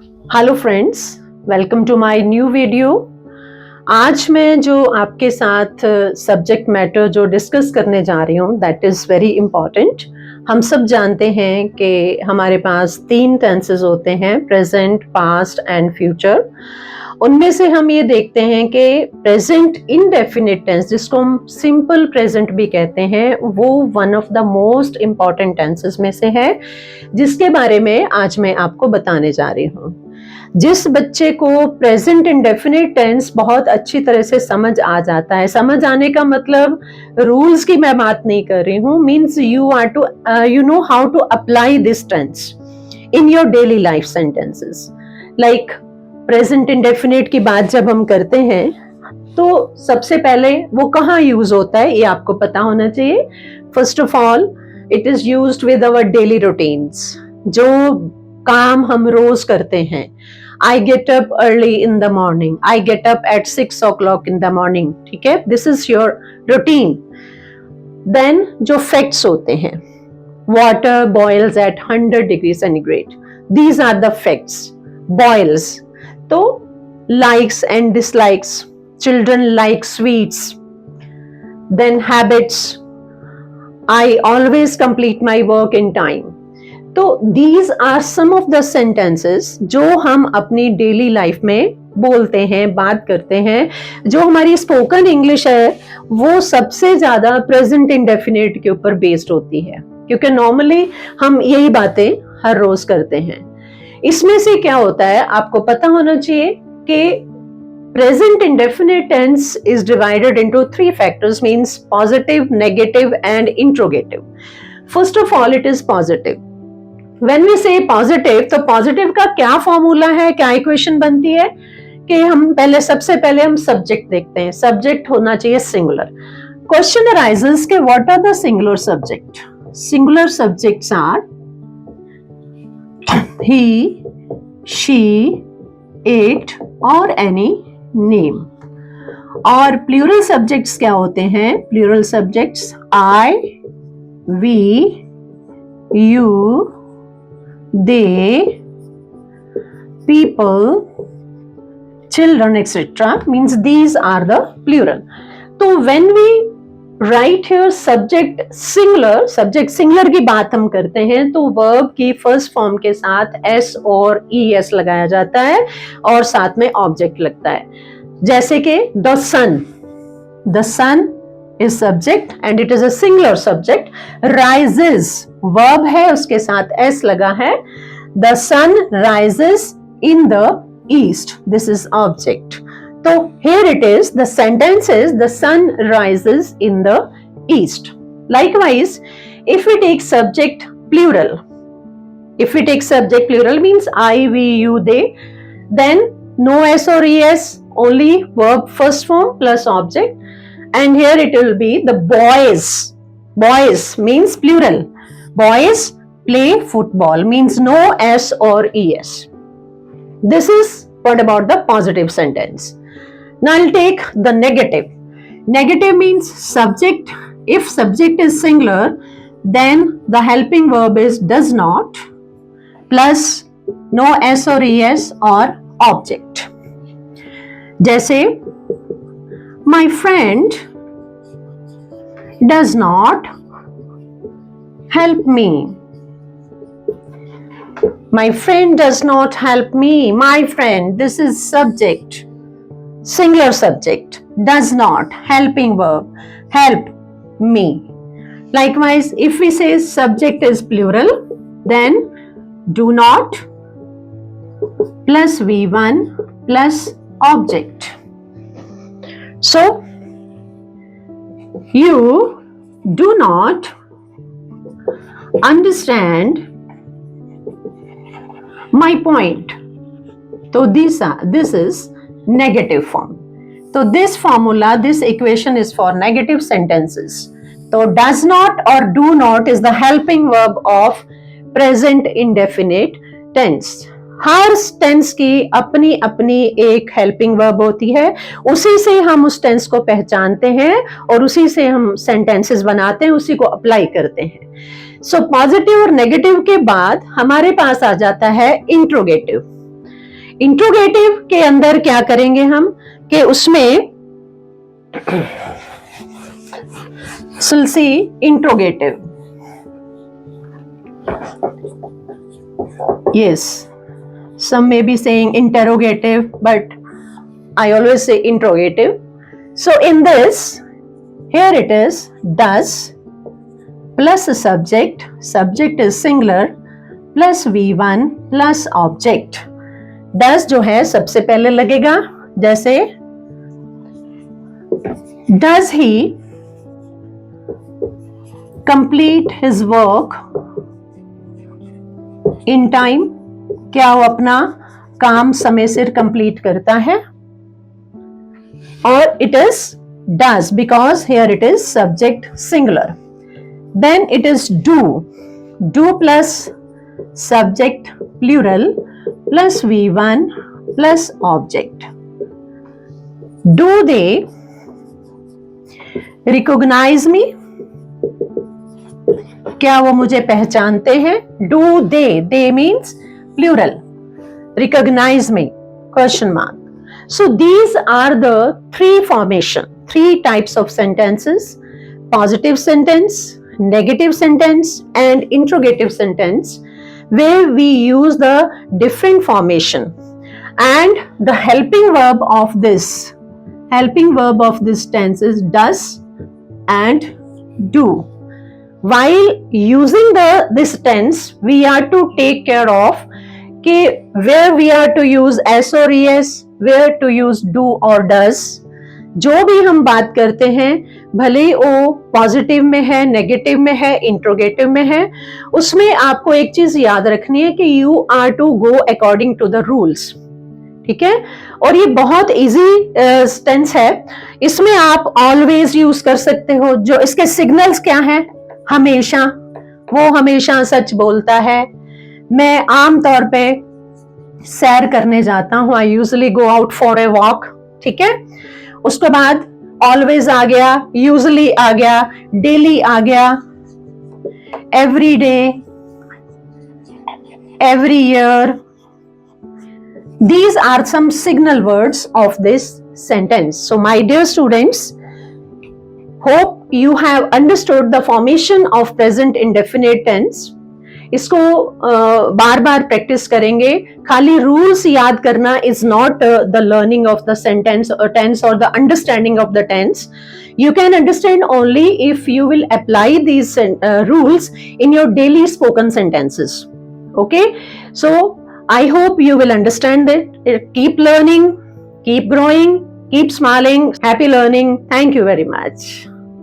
Hello friends, welcome to my new video. आज मैं जो आपके साथ सब्जेक्ट मैटर जो डिस्कस करने जा रही हूँ दैट इज़ वेरी इम्पॉर्टेंट। हम सब जानते हैं कि हमारे पास 3 टेंसेस होते हैं, प्रेजेंट, पास्ट एंड फ्यूचर। उनमें से हम ये देखते हैं कि प्रेजेंट इंडेफिनिट टेंस, जिसको हम सिंपल प्रेजेंट भी कहते हैं, वो one of the most important tenses में से है, जिसके बारे में आज मैं आपको बताने जा रही हूँ। जिस बच्चे को प्रेजेंट इंडेफिनिट टेंस बहुत अच्छी तरह से समझ आ जाता है, समझ आने का मतलब रूल्स की मैं बात नहीं कर रही हूँ, means you know how to apply this tense in your daily life sentences. Like present indefinite की बात जब हम करते हैं तो सबसे पहले वो कहाँ यूज होता है ये आपको पता होना चाहिए। First of all it is used with our daily routines, जो काम हम रोज करते हैं। I get up early in the morning, I get up at 6 o'clock in the morning, ठीक है, this is your routine. Then जो फैक्ट्स होते हैं, water boils at 100 degree centigrade, these are the facts. Boils तो likes and dislikes, children like sweets. Then habits, I always complete my work in time. तो these are some of the sentences जो हम अपनी daily life में बोलते हैं, बात करते हैं। जो हमारी स्पोकन इंग्लिश है वो सबसे ज्यादा प्रेजेंट इंडेफिनिट के ऊपर बेस्ड होती है, क्योंकि नॉर्मली हम यही बातें हर रोज करते हैं। इसमें से क्या होता है आपको पता होना चाहिए कि present indefinite tense is divided into 3 factors, means positive, negative and interrogative. First of all it is positive. When we say positive, तो positive का क्या फॉर्मूला है, क्या इक्वेशन बनती है कि हम सबसे पहले हम सब्जेक्ट देखते हैं। सब्जेक्ट होना चाहिए सिंगुलर। क्वेश्चन arises के what are the singular subject? Singular subjects are he, she, it और any name। और प्लूरल सब्जेक्ट्स क्या होते हैं? Plural subjects I, we, you, they, people, children, etc. means these are the plural. तो when we write here subject singular की बात हम करते हैं तो verb की फर्स्ट फॉर्म के साथ s और es लगाया जाता है और साथ में ऑब्जेक्ट लगता है। जैसे कि the sun is subject and it is a singular subject. rises verb है, उसके साथ s लगा है। the sun rises in the east, this is object. So here it is, the sentence is the sun rises in the east. Likewise, if we take subject plural, means I, we, you, they, then no s or es, only verb first form plus object, and here it will be the boys means plural. Boys play football means no s or es. This is what about the positive sentence. Now I'll take the negative. Negative means subject. If subject is singular, then the helping verb is does not plus no s or es or object. जैसे my friend does not help me. My friend does not help me. My friend, this is subject. Singular subject, does not, helping verb, help me. Likewise, if we say subject is plural, then do not plus V1 plus object. So, you do not understand my point. So this is negative form. So this formula, this equation is for negative sentences. So does not or do not is the helping verb of present indefinite tense. हर tense की अपनी अपनी एक helping verb होती है, उसी से हम उस टेंस को पहचानते हैं और उसी से हम सेंटेंसेस बनाते हैं, उसी को अप्लाई करते हैं। सो पॉजिटिव और नेगेटिव के बाद हमारे पास आ जाता है इंट्रोगेटिव। इंट्रोगेटिव के अंदर क्या करेंगे हम कि उसमें सी interrogative, yes, some may be saying interrogative, but I always say interrogative. So in this, here it is does plus a subject, subject is singular, plus V1 plus object. does जो है सबसे पहले लगेगा, जैसे does he complete his work in time, क्या वो अपना काम समय सिर कंप्लीट करता है, और it is does because here it is subject singular. Then it is do plus subject plural plus V1 plus object. Do they recognize me, क्या वो मुझे पहचानते हैं, do they means plural, recognize me, question mark. So these are the three types of sentences: positive sentence, negative sentence and interrogative sentence, where we use the different formation. And the helping verb of this tense is does and do. While using this tense, we are to take care of where we are to use s or es, where to use do or does. जो भी हम बात करते हैं, भले वो positive में है, नेगेटिव में है, इंट्रोगेटिव में है, उसमें आपको एक चीज याद रखनी है कि you are to go according to the rules, ठीक है। और ये बहुत इजी टेंस है, इसमें आप ऑलवेज यूज कर सकते हो। जो इसके सिग्नल्स क्या हैं, हमेशा, वो हमेशा सच बोलता है, मैं आमतौर पे सैर करने जाता हूं, I usually go out for a walk, ठीक है। उसके बाद ऑलवेज आ गया, यूजुअली आ गया, डेली आ गया, every day, every year. These are some signal words of this sentence. So my dear students, hope you have understood the formation of present indefinite tense. इसको बार बार practice करेंगे। खाली रूल्स याद करना is not the learning of the sentence और tense और the understanding of the tense. You can understand only if you will apply these rules in your daily spoken sentences. Okay, so I hope you will understand it. Keep learning, keep growing, keep smiling. Happy learning. Thank you very much.